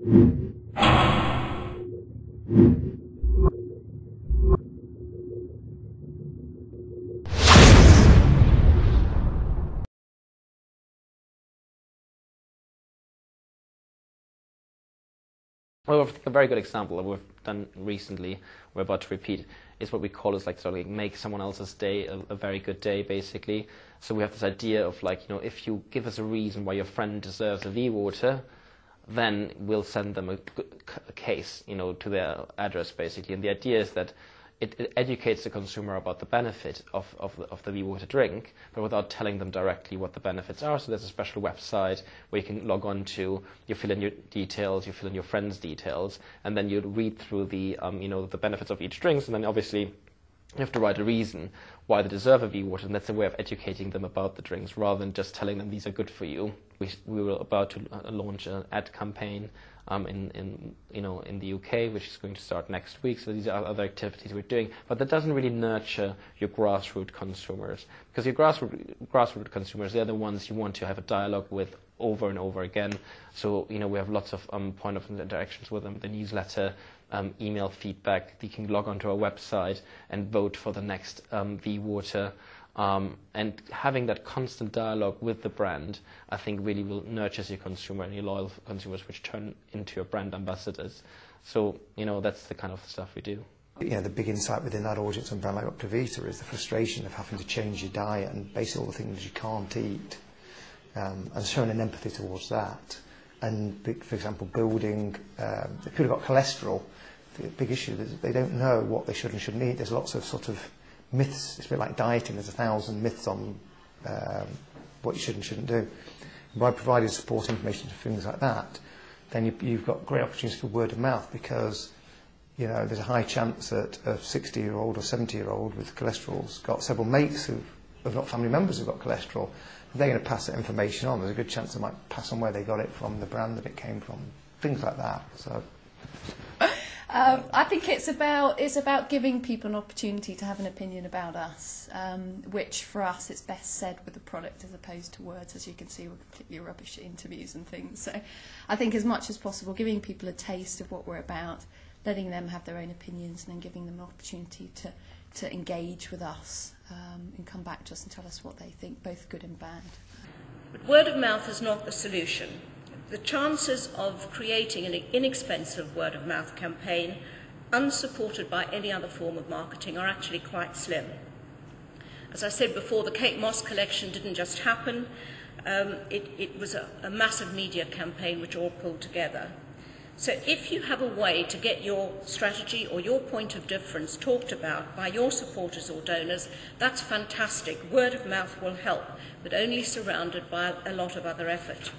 Well, I think a very good example that we've done recently, we're about to repeat, is what we call is like sort of like make someone else's day a very good day, basically. So we have this idea of like, you know, if you give us a reason why your friend deserves a V-Water, then we'll send them a case, you know, to their address, basically. And the idea is that it educates the consumer about the benefit of the V-Water drink, but without telling them directly what the benefits are. So there's a special website where you can log on to, you fill in your details, you fill in your friend's details, and then you read through the, you know, the benefits of each drink, and then obviously you have to write a reason why they deserve a V-Water, and that's a way of educating them about the drinks, rather than just telling them these are good for you. We were about to launch an ad campaign in the UK, which is going to start next week. So these are other activities we're doing, but that doesn't really nurture your grassroots consumers, because your grassroots consumers, they're the ones you want to have a dialogue with over and over again. So, you know, we have lots of point of interactions with them, the newsletter, email feedback. You can log onto our website and vote for the next V-Water. And having that constant dialogue with the brand, I think really will nurture your consumer and your loyal consumers, which turn into your brand ambassadors. So, you know, that's the kind of stuff we do. You know, the big insight within that audience and brand like Optivita is the frustration of having to change your diet and basically all the things you can't eat, and showing an empathy towards that. And, for example, building, if people have got cholesterol, the big issue is they don't know what they should and shouldn't eat. There's lots of sort of myths. It's a bit like dieting. There's 1,000 myths on what you should and shouldn't do. And by providing support information for things like that, then you've got great opportunities for word of mouth, because, you know, there's a high chance that a 60-year-old or 70-year-old with cholesterol's got several mates who have not family members who've got cholesterol. If they're going to pass that information on, there's a good chance they might pass on where they got it from, the brand that it came from, things like that. So. I think it's about giving people an opportunity to have an opinion about us, which for us it's best said with the product as opposed to words. As you can see, we're completely rubbish at interviews and things. So I think as much as possible, giving people a taste of what we're about, letting them have their own opinions, and then giving them an opportunity to engage with us and come back to us and tell us what they think, both good and bad. But word of mouth is not the solution. The chances of creating an inexpensive word-of-mouth campaign, unsupported by any other form of marketing, are actually quite slim. As I said before, the Kate Moss collection didn't just happen. It was a massive media campaign which all pulled together. So if you have a way to get your strategy or your point of difference talked about by your supporters or donors, that's fantastic. Word of mouth will help, but only surrounded by a lot of other effort.